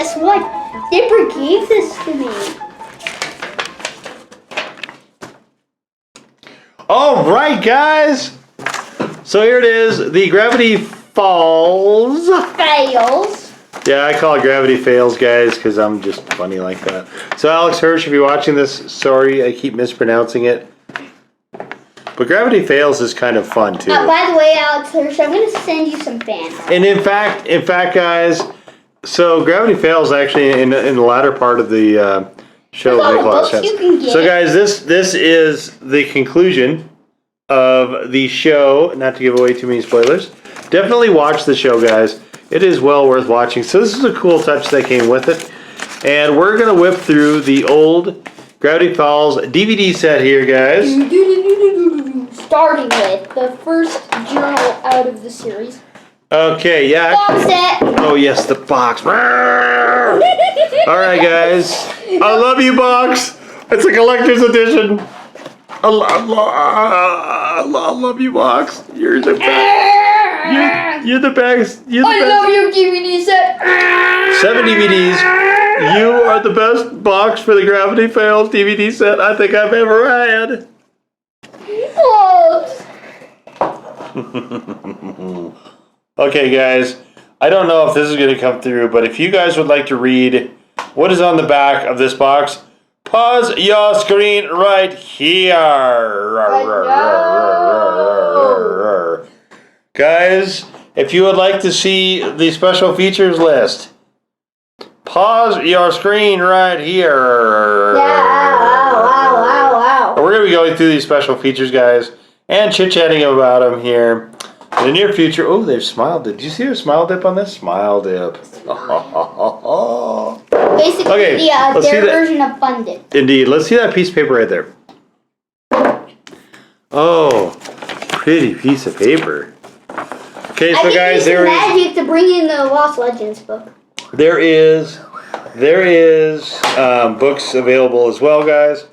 guess what? Dipper gave this to me. All right, guys. So here it is, the Gravity Falls. Fails. Yeah, I call it Gravity Fails, guys, because I'm just funny like that. So Alex Hirsch, if you're watching this, sorry, I keep mispronouncing it. But Gravity Fails is kind of fun, too. By the way, Alex Hirsch, I'm going to send you some fan art. And in fact, guys, so Gravity Fails actually in the latter part of the show. So guys, this is the conclusion of the show. Not to give away too many spoilers. Definitely watch the show, guys. It is well worth watching. So this is a cool touch that came with it. And we're going to whip through the old Gravity Falls DVD set here, guys. Starting with the first journal out of the series. Okay, yeah. Box set. Oh, yes, the box. All right, guys. I love you, box. It's a collector's edition. I love you, box. You're the best. You're the best. You're the best. I love your DVD set. 7 DVDs. You are the best box for the Gravity Fails DVD set I think I've ever had. Okay, guys. I don't know if this is going to come through, but if you guys would like to read what is on the back of this box, pause your screen right here. Guys, if you would like to see the special features list, pause your screen right here. Wow. We're going to be going through these special features, guys, and chit-chatting about them here. In the near future, oh, they've smile dip. Did you see their smile dip on this? Smile dip. Basically, okay, their version of Fun Dip. Indeed. Let's see that piece of paper right there. Oh, pretty piece of paper. Okay, so guys, there is magic to bring in the Lost Legends book. There is books available as well, guys.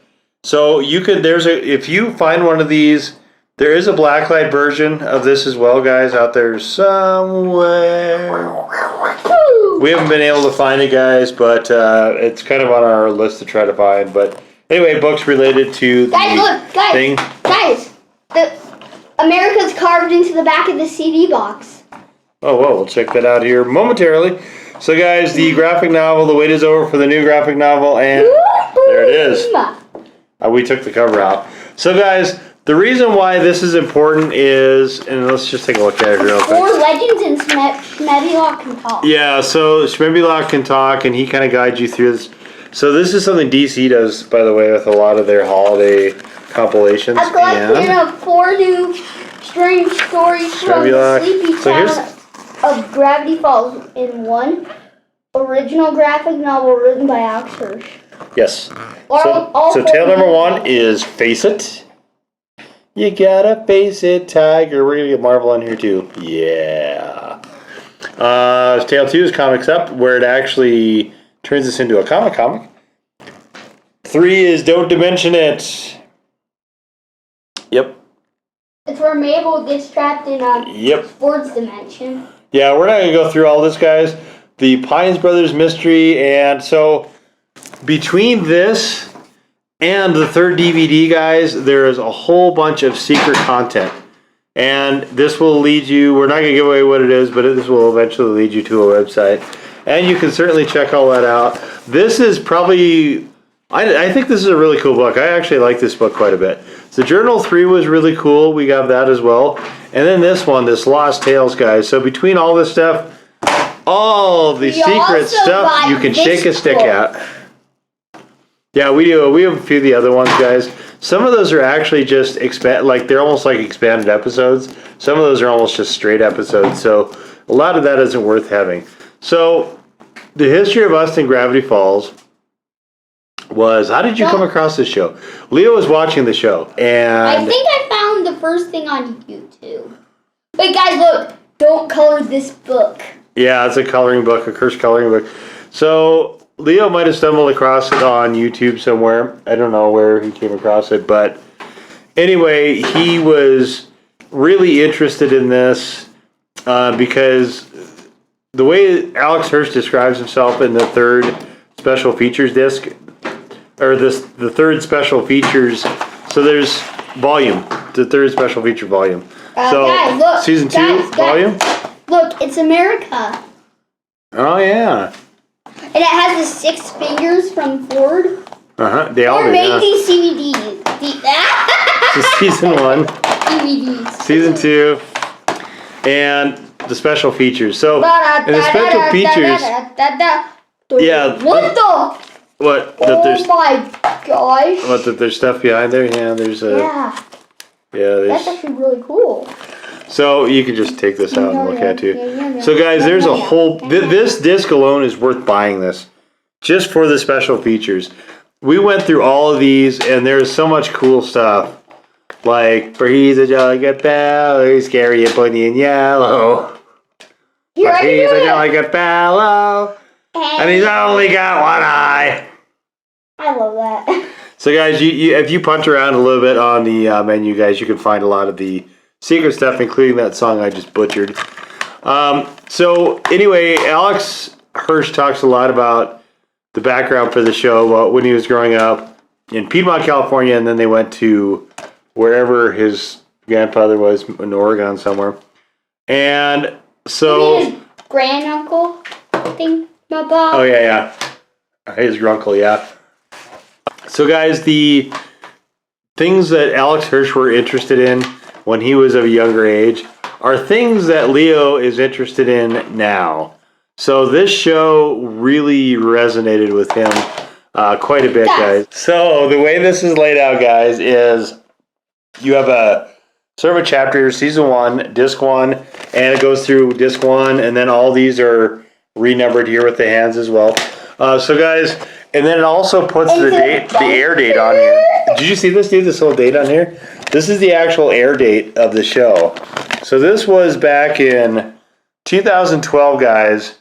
So you could if you find one of these. There is a blacklight version of this as well, guys, out there somewhere. We haven't been able to find it, guys, but it's kind of on our list to try to find. But anyway, books related to the thing. Guys, America's carved into the back of the CD box. Oh, well, we'll check that out here momentarily. So, guys, the graphic novel, the wait is over for the new graphic novel, and there it is. We took the cover out. So, guys, the reason why this is important is, and let's just take a look at it real quick. Or Legends and Schmebilock can talk. Yeah, so Schmebilock can talk, and he kind of guides you through this. So this is something DC does, by the way, with a lot of their holiday compilations. A collection of 4 new strange stories from the sleepy town of Gravity Falls in one original graphic novel written by Alex Hirsch. Yes. So tale number 1 is Face It. You gotta face it, Tiger. We're gonna get Marvel on here too. Yeah. Tale 2 is Comics Up, where it actually turns this into a comic. 3 is Don't Dimension It. Yep. It's where Mabel gets trapped in a sports dimension. Yeah, we're not gonna go through all this, guys. The Pines Brothers Mystery, and so between this and the third DVD, guys, there is a whole bunch of secret content. And this will lead you, we're not going to give away what it is, but this will eventually lead you to a website. And you can certainly check all that out. This is probably, I think this is a really cool book. I actually like this book quite a bit. So Journal 3 was really cool. We got that as well. And then this one, this Lost Tales, guys. So between all this stuff, all the secret stuff you can shake a stick at. Yeah, we do. We have a few of the other ones, guys. Some of those are actually just they're almost like expanded episodes. Some of those are almost just straight episodes. So a lot of that isn't worth having. So the history of us in Gravity Falls was, how did you come across this show? Leo was watching the show, and I think I found the first thing on YouTube. Wait, guys, look! Don't color this book. Yeah, it's a coloring book, a cursed coloring book. So Leo might have stumbled across it on YouTube somewhere. I don't know where he came across it, but anyway, he was really interested in this because the way Alex Hirsch describes himself in the third special features disc, or the third special features, so there's volume, the third special feature volume. So guys, look, season 2 volume. Look, it's America. Oh yeah. And it has the 6 fingers from Ford. They all made these CDs. So season 1, DVDs. season 2, and the special features. So in the special features, yeah. What? Oh my gosh. What? That there's stuff behind there? Yeah, there's a. Yeah. Yeah, That's actually really cool. So you can just take this out and look at it too. So guys, there's a whole. This disc alone is worth buying this, just for the special features. We went through all of these, and there's so much cool stuff. Like, for he's a jolly good fellow, he's scary and bunny and yellow. He's a jolly good fellow, and he's only got one eye. I love that. So guys, you if you punch around a little bit on the menu, guys, you can find a lot of the secret stuff, including that song I just butchered. So anyway, Alex Hirsch talks a lot about the background for the show, about when he was growing up in Piedmont, California, and then they went to wherever his grandfather was in Oregon somewhere. And so... You mean his granduncle thing, my Bob? Oh, yeah. His grunkle, yeah. So guys, the things that Alex Hirsch were interested in when he was of a younger age are things that Leo is interested in now. So this show really resonated with him quite a bit, guys. So the way this is laid out, guys, is you have a sort of a chapter, season 1, disc 1, and it goes through disc 1, and then all these are renumbered here with the hands as well. So guys, and then it also puts the air date on here. Did you see this, dude? This little date on here? This is the actual air date of the show. So this was back in 2012, guys.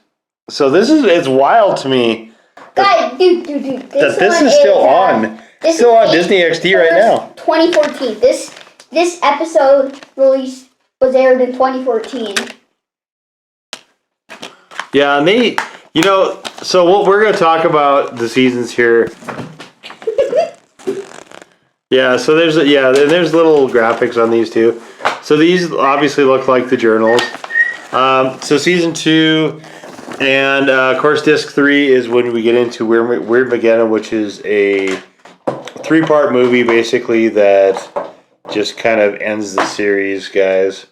So it's wild to me. Guys, dude. This is still on. It's still on Disney XD right now. 2014. This episode release was aired in 2014. Yeah, and they, so we're going to talk about the seasons here. Yeah, so there's little graphics on these too. So these obviously look like the journals. So season 2, and of course disc 3 is when we get into Weird Mageddon, which is a 3-part movie basically that just kind of ends the series, guys.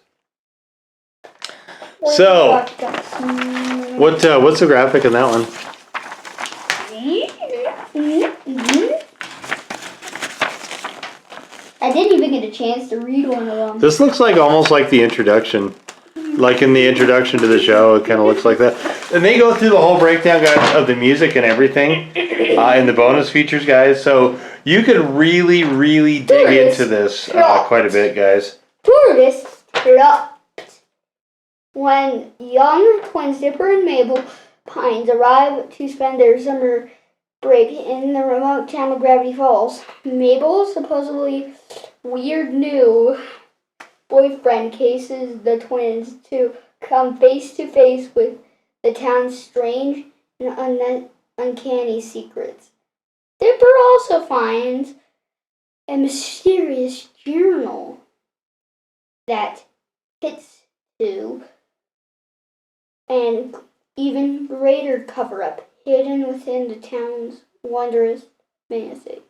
So, what's the graphic in that one? I didn't even get a chance to read one of them. This looks like almost like the introduction. Like in the introduction to the show, it kind of looks like that. And they go through the whole breakdown, guys, of the music and everything in the bonus features, guys. So you could really, really dig into this quite a bit, guys. Tourists dropped. When young twins Dipper and Mabel Pines arrive to spend their summer break in the remote town of Gravity Falls, Mabel's supposedly weird new boyfriend cases the twins to come face to face with the town's strange and uncanny secrets. Dipper also finds a mysterious journal that fits to an even greater cover-up hidden within the town's wondrous fantasy.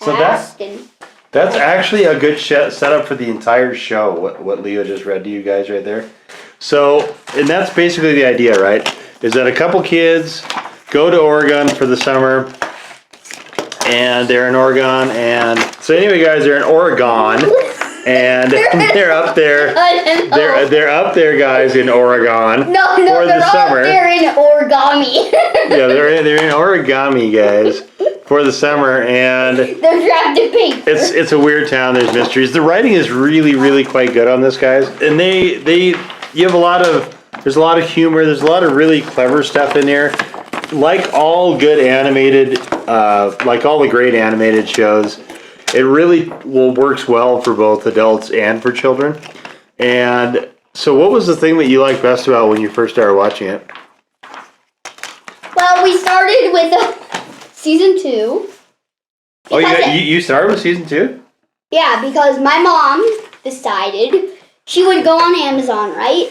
So that's actually a good setup for the entire show, what Leo just read to you guys right there. So, and that's basically the idea, right? Is that a couple kids go to Oregon for the summer, and they're in Oregon, and so anyway, guys, they're in Oregon, and they're up there. They're up there, guys, in Oregon for the summer. They're in origami. Yeah, they're in origami, guys, for the summer, and they're wrapped in paper. It's a weird town. There's mysteries. The writing is really, really quite good on this, guys, and you have there's a lot of humor. There's a lot of really clever stuff in there, like all good animated, like all the great animated shows. It really works well for both adults and for children. And So what was the thing that you liked best about when you first started watching it? Well, we started with season 2. Oh, you started with season 2? Yeah, because my mom decided she would go on Amazon, right?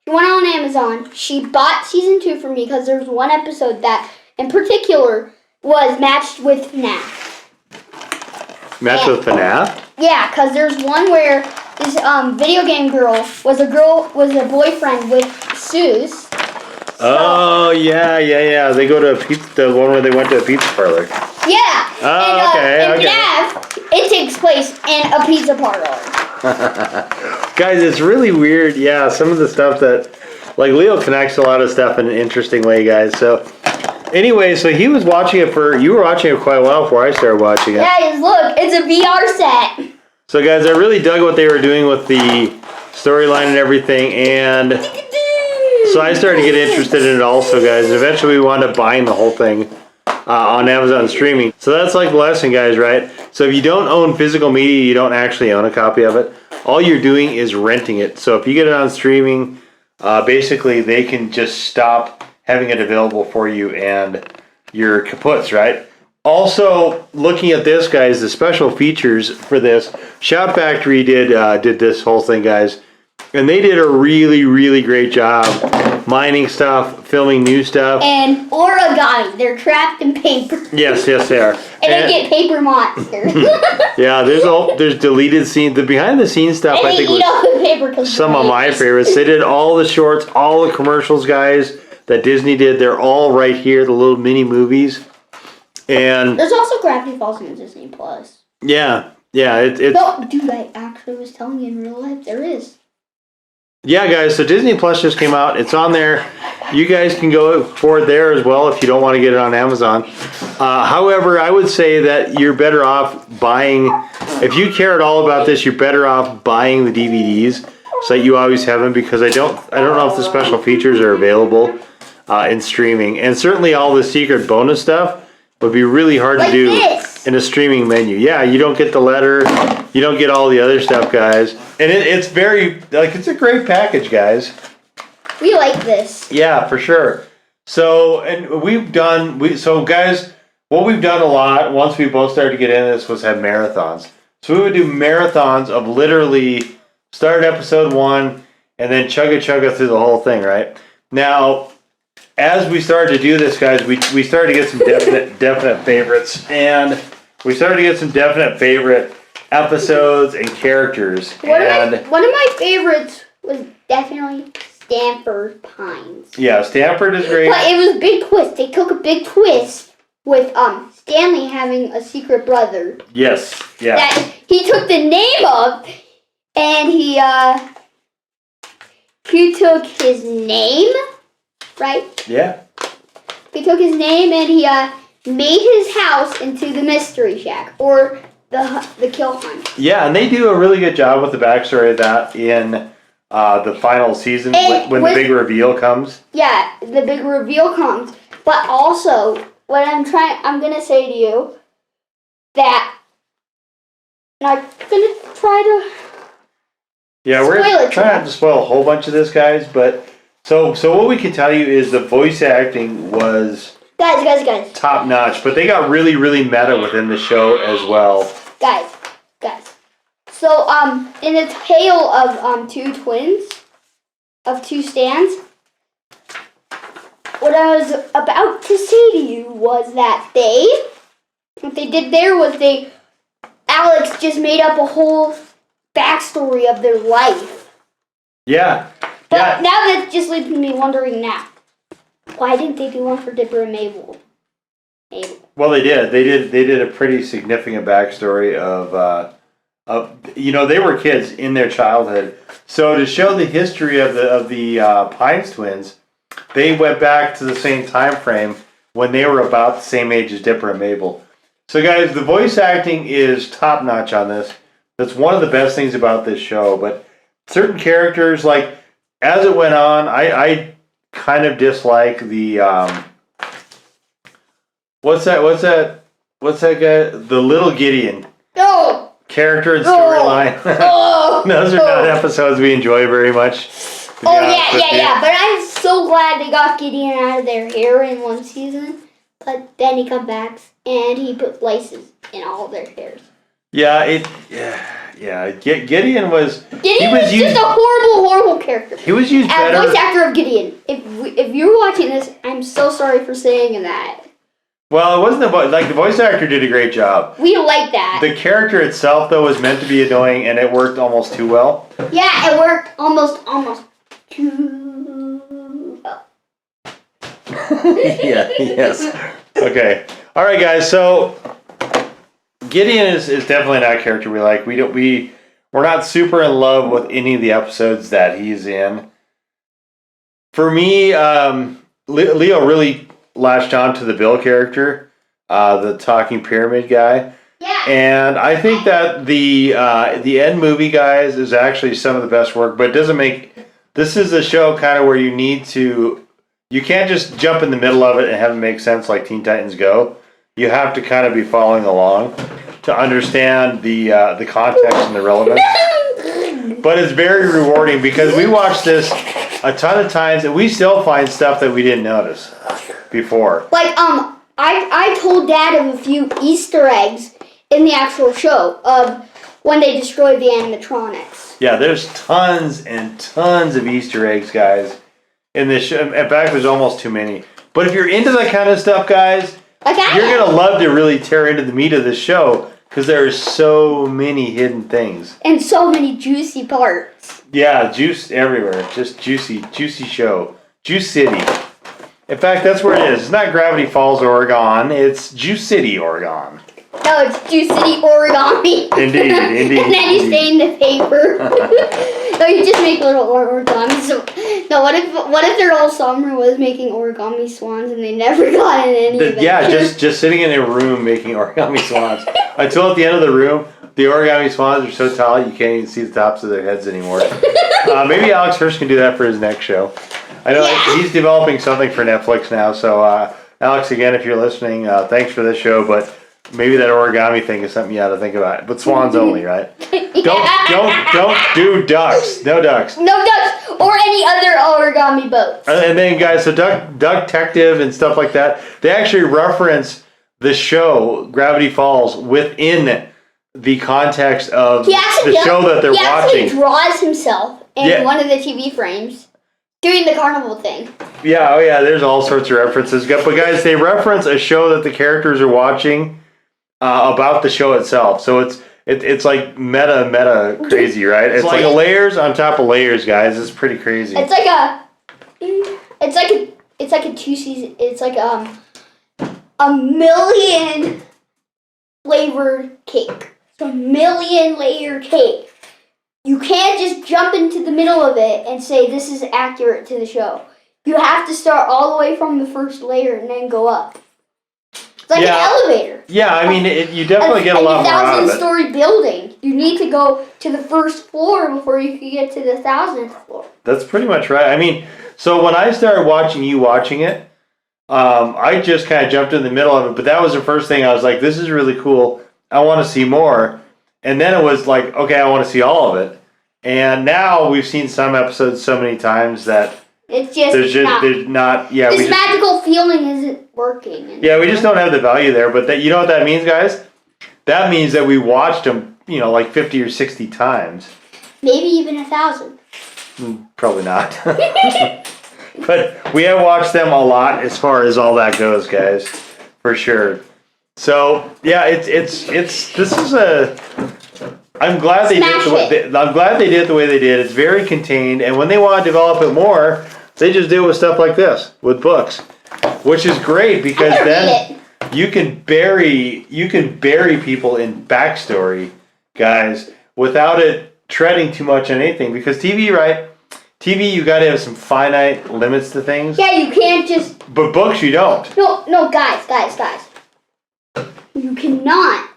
She went on Amazon. She bought season 2 for me because there was one episode that, in particular, was matched with FNAF. Matched with FNAF? Yeah, because there's one where this video game girl was a boyfriend with Seuss. Oh, yeah. They go to the one where they went to a pizza parlor. Yeah. Oh, and FNAF, it takes place in a pizza parlor. Guys, it's really weird. Yeah, some of the stuff that, like, Leo connects a lot of stuff in an interesting way, guys. So, anyway, so you were watching it quite a while before I started watching it. Guys, look, it's a VR set. So, guys, I really dug what they were doing with the storyline and everything, and so I started to get interested in it also, guys. And eventually, we wound up buying the whole thing on Amazon streaming. So that's like the lesson, guys, right? So if you don't own physical media, you don't actually own a copy of it. All you're doing is renting it. So if you get it on streaming, basically they can just stop having it available for you and you're kaputs, right? Also, looking at this, guys, the special features for this, Shout Factory did this whole thing, guys. And they did a really, really great job mining stuff, filming new stuff. And origami. They're trapped in paper. Yes, they are. And they get paper monsters. Yeah, there's deleted scenes. The behind the scenes stuff, and I think, eat all the paper was some of my favorites. They did all the shorts, all the commercials, guys, that Disney did. They're all right here, the little mini movies. And there's also Gravity Falls on Disney Plus. Yeah. It's no, dude, I actually was telling you in real life, there is. Yeah, guys, so Disney Plus just came out. It's on there. You guys can go for it there as well if you don't want to get it on Amazon. However, I would say that you're better off buying, if you care at all about this, you're better off buying the DVDs so that you always have them, because I don't know if the special features are available in streaming. And certainly all the secret bonus stuff would be really hard to do in a streaming menu. Yeah, you don't get the letter, you don't get all the other stuff, guys. And it's very, it's a great package, guys. We like this. Yeah, for sure. So, and guys, what we've done a lot, once we both started to get into this, was have marathons. So we would do marathons of literally start episode 1 and then chugga through the whole thing, right? Now, as we started to do this, guys, we started to get some definite favorites, and we started to get some definite favorite episodes and characters. One of my favorites was definitely Stanford Pines. Yeah, Stanford is great. But it was a big twist. They took a big twist with Stanley having a secret brother. Yes, yeah. That he took the name of, and he took his name, right? Yeah. He took his name and he made his house into the Mystery Shack, or the Kill Hunt. Yeah, and they do a really good job with the backstory of that in the final season when the big reveal comes. Yeah, the big reveal comes. But also, what I'm gonna say to you that I'm gonna try to. Yeah, we're trying to spoil a whole bunch of this, guys. But so what we can tell you is the voice acting was. Guys. Top notch, but they got really, really meta within the show as well. Guys. So, in the tale of two twins, of two Stans, what I was about to say to you was that what they did there was Alex just made up a whole backstory of their life. Yeah. But now that just leaves me wondering now. Why didn't they do one for Dipper and Mabel? Well, they did. They did a pretty significant backstory of they were kids in their childhood. So to show the history of the Pines twins, they went back to the same time frame when they were about the same age as Dipper and Mabel. So guys, the voice acting is top notch on this. That's one of the best things about this show. But certain characters, like as it went on, I kind of dislike the what's that guy? The little Gideon. Oh, character and storyline. Oh. Those are not episodes we enjoy very much. Oh yeah. But I'm so glad they got Gideon out of their hair in one season. But then he comes back and he put laces in all their hairs. Yeah. Gideon was. Gideon was just a horrible character. He was used better. Voice actor of Gideon. If you're watching this, I'm so sorry for saying that. Well, it wasn't the voice actor did a great job. We like that. The character itself though was meant to be annoying, and it worked almost too well. Yeah, it worked almost too well. Yes. Okay. All right, guys. So Gideon is definitely not a character we like. We're not super in love with any of the episodes that he's in. For me, Leo really latched on to the Bill character, the talking pyramid guy. Yeah. And I think that the end movie, guys, is actually some of the best work. But it doesn't make. This is a show kind of where you need to. You can't just jump in the middle of it and have it make sense like Teen Titans Go. You have to kind of be following along to understand the context and the relevance. But it's very rewarding because we watched this a ton of times and we still find stuff that we didn't notice before. Like, I told Dad of a few Easter eggs in the actual show of when they destroyed the animatronics. Yeah, there's tons and tons of Easter eggs, guys, in this show. In fact, there's almost too many. But if you're into that kind of stuff, guys, you're going to love to really tear into the meat of this show because there are so many hidden things. And so many juicy parts. Yeah, juice everywhere. Just juicy show. Juice City. In fact, that's where it is. It's not Gravity Falls, Oregon. It's Juice City, Oregon. No, it's Juice City origami. Indeed. And then you stain the paper. No, you just make little origamis. No, what if their whole summer was making origami swans and they never got in any of it? Yeah, just sitting in a room making origami swans. Until at the end of the room, the origami swans are so tall you can't even see the tops of their heads anymore. Maybe Alex Hirsch can do that for his next show. I know he's developing something for Netflix now. So, Alex, again, if you're listening, thanks for this show. But maybe that origami thing is something you ought to think about. But swans only, right? Don't do ducks. No ducks. No ducks or any other origami boats. And then, guys, so Duck Detective and stuff like that, they actually reference the show Gravity Falls within the context of the show that they're watching. He actually draws himself in one of the TV frames doing the carnival thing. Yeah, oh yeah, there's all sorts of references. But guys, they reference a show that the characters are watching about the show itself. So it's like meta crazy, right? It's like layers on top of layers, guys. It's pretty crazy. It's like a 2 season. It's like a million flavored cake. It's a million layer cake. You can't just jump into the middle of it and say this is accurate to the show. You have to start all the way from the first layer and then go up. It's like an elevator. Yeah, I mean, you definitely get a lot more out of it. 1,000-story building. You need to go to the first floor before you can get to the 1,000th floor. That's pretty much right. I mean, so when I started watching it, I just kind of jumped in the middle of it. But that was the first thing I was like, this is really cool. I want to see more. And then it was like, okay, I want to see all of it. And now we've seen some episodes so many times that it's just there's not. Yeah, this magical feeling isn't working. Yeah, we just don't have the value there. But you know what that means, guys? That means that we watched them, like 50 or 60 times. Maybe even 1,000. Probably not. But we have watched them a lot as far as all that goes, guys, for sure. So yeah, I'm glad they did it the way they did. It's very contained, and when they want to develop it more, they just do it with stuff like this, with books, which is great because then you can bury people in backstory, guys, without it treading too much on anything. Because TV, right? TV, you got to have some finite limits to things. Yeah, you can't just. But books, you don't. No, guys. You cannot.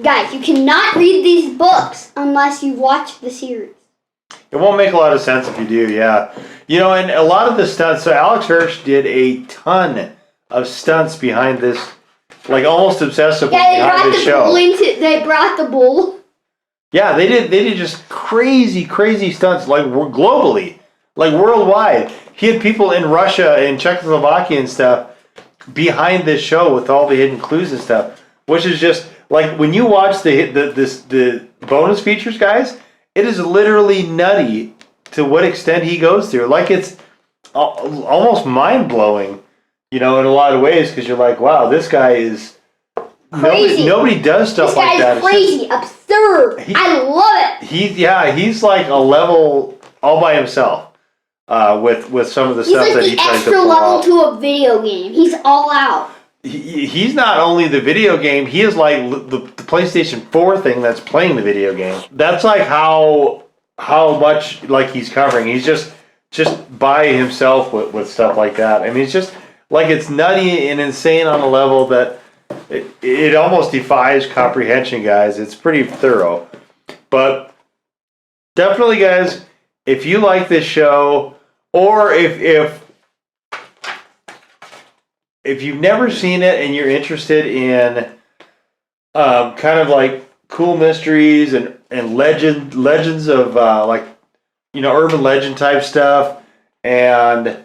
Guys, you cannot read these books unless you watch the series. It won't make a lot of sense if you do, yeah. And a lot of the stunts, so Alex Hirsch did a ton of stunts behind this, like almost obsessively behind this show. They brought the bull. Yeah, they did just crazy stunts, like globally, like worldwide. He had people in Russia and Czechoslovakia and stuff behind this show with all the hidden clues and stuff, which is just like when you watch the bonus features, guys. It is literally nutty to what extent he goes through. Like it's almost mind blowing, in a lot of ways, because you're like, wow, this guy is. Crazy. Nobody does stuff like that. This guy's crazy, absurd. I love it. He's like a level all by himself with some of the stuff that he tries to pull off. He's like the extra level to a video game. He's all out. He's not only the video game. He is like the PlayStation 4 thing that's playing the video game. That's like how much like he's covering. He's just by himself with stuff like that. I mean, it's just like it's nutty and insane on a level that. It almost defies comprehension, guys. It's pretty thorough. But definitely, guys, if you like this show, or if you've never seen it and you're interested in kind of like cool mysteries and legends of like urban legend type stuff, and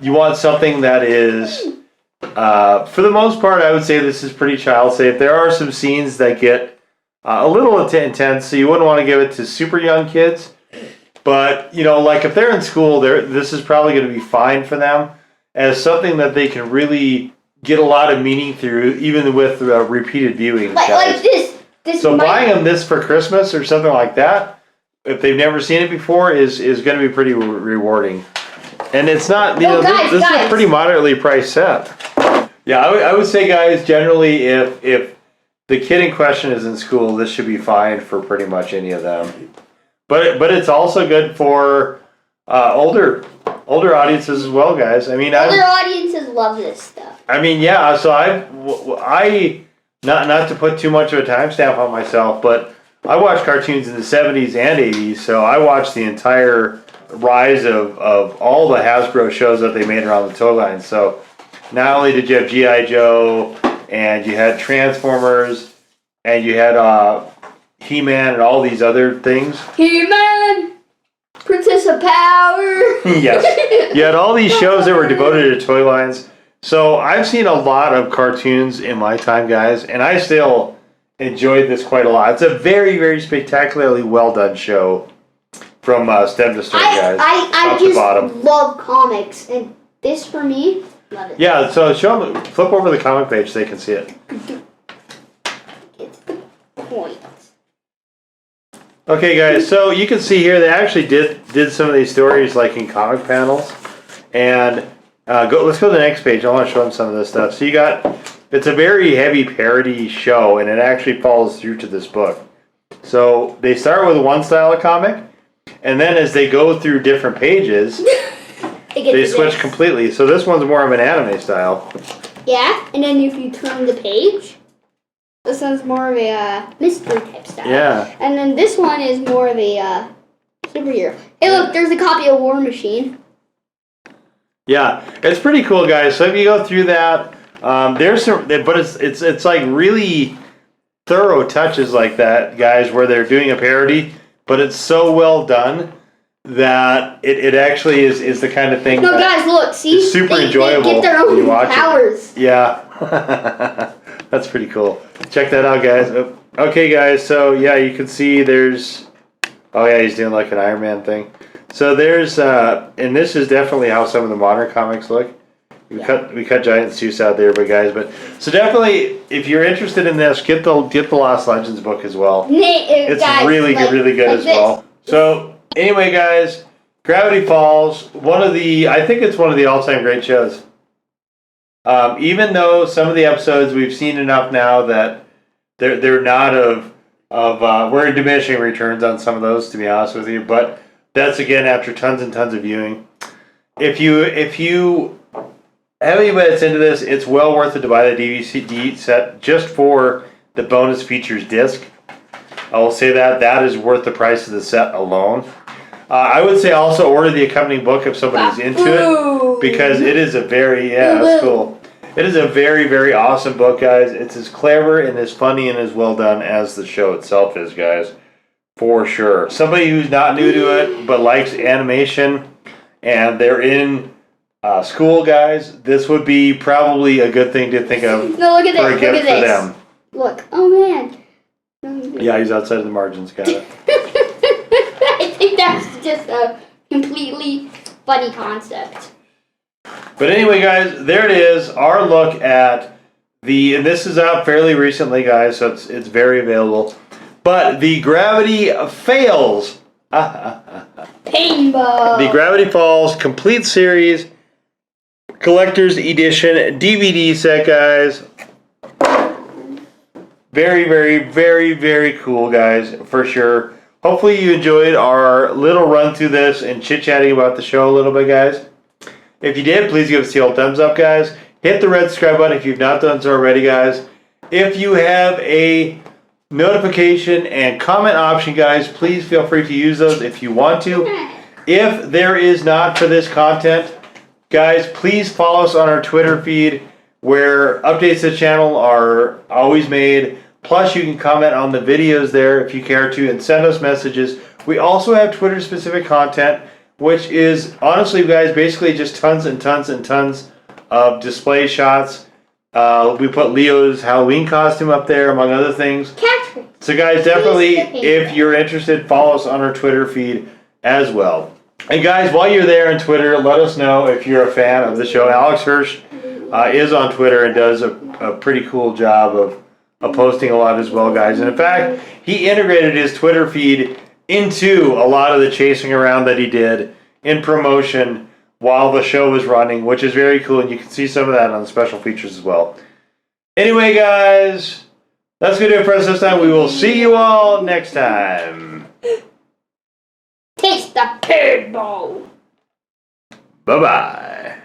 you want something that is for the most part, I would say this is pretty child safe. There are some scenes that get a little intense, so you wouldn't want to give it to super young kids. But, like if they're in school, this is probably going to be fine for them as something that they can really get a lot of meaning through, even with repeated viewing. Like this So buying them this for Christmas or something like that, if they've never seen it before, is going to be pretty rewarding. And it's not, this is a pretty moderately priced set. Yeah, I would say, guys, generally, if the kid in question is in school, this should be fine for pretty much any of them. But it's also good for older audiences as well, guys. I mean, older audiences love this stuff. I mean, yeah. So I not to put too much of a timestamp on myself, but I watched cartoons in the 70s and 80s, so I watched the entire rise of all the Hasbro shows that they made around the toy line. So not only did you have G.I. Joe, and you had Transformers, and you had He-Man and all these other things. He-Man! Princess of Power! Yes. You had all these shows that were devoted to toy lines. So I've seen a lot of cartoons in my time, guys, and I still enjoyed this quite a lot. It's a very, very spectacularly well done show from stem to stern, guys. I just love comics, and this for me, love it. Yeah, so show them, flip over the comic page so they can see it. It's the point. Okay, guys, so you can see here they actually did some of these stories like in comic panels, and let's go to the next page. I want to show them some of this stuff. So it's a very heavy parody show, and it actually follows through to this book. So they start with one style of comic, and then as they go through different pages, they switch completely. So this one's more of an anime style. Yeah, and then if you turn the page, this one's more of a mystery type style. Yeah. And then this one is more of a superhero. Hey, look, there's a copy of War Machine. Yeah, it's pretty cool, guys. So if you go through that, there's some, but it's like really thorough touches like that, guys, where they're doing a parody, but it's so well done that it actually is the kind of thing. No, guys, look, see, it's super enjoyable. They get their own powers. Yeah, that's pretty cool. Check that out, guys. Okay, guys. So yeah, you can see there's. Oh yeah, he's doing like an Iron Man thing. So there's, and this is definitely how some of the modern comics look. We cut Giant Zeus out there, but so definitely, if you're interested in this, get the Lost Legends book as well. It's guys, really good as well. So anyway, guys, Gravity Falls, I think it's one of the all-time great shows. Even though some of the episodes we've seen enough now that they're not of we're in diminishing returns on some of those, to be honest with you, but that's again after tons and tons of viewing. If you have any minutes into this, it's well worth it to buy the DVD set just for the bonus features disc. I will say that is worth the price of the set alone. I would say also order the accompanying book if somebody's into it, because it is a very that's cool. It is a very, very awesome book, guys. It's as clever and as funny and as well done as the show itself is, guys. for sure. Somebody who's not new to it but likes animation and they're in school, guys, this would be probably a good thing to think of No, look at for this. a gift Look for at this. them. Look. Oh, man. Yeah, he's outside of the margins. Got it. I think that's just a completely funny concept. But anyway, guys, there it is. Our look at and this is out fairly recently, guys, so it's very available. But the Gravity Fails. Paintball. The Gravity Falls Complete Series Collector's Edition DVD set, guys. Very, very, very, very cool, guys, for sure. Hopefully you enjoyed our little run through this and chit-chatting about the show a little bit, guys. If you did, please give us the old thumbs up, guys. Hit the red subscribe button if you've not done so already, guys. If you have a notification and comment option, guys, please feel free to use those if you want to. If there is not for this content, guys, please follow us on our Twitter feed where updates to the channel are always made. Plus, you can comment on the videos there if you care to and send us messages. We also have Twitter-specific content, which is, honestly, guys, basically just tons and tons and tons of display shots. We put Leo's Halloween costume up there, among other things. So, guys, definitely, if you're interested, follow us on our Twitter feed as well. And, guys, while you're there on Twitter, let us know if you're a fan of the show. Alex Hirsch is on Twitter and does a pretty cool job of posting a lot as well, guys. And, in fact, he integrated his Twitter feed into a lot of the chasing around that he did in promotion while the show was running, which is very cool, and you can see some of that on the special features as well. Anyway, guys, that's going to do it for us this time. We will see you all next time. Taste the paintball. Bye-bye.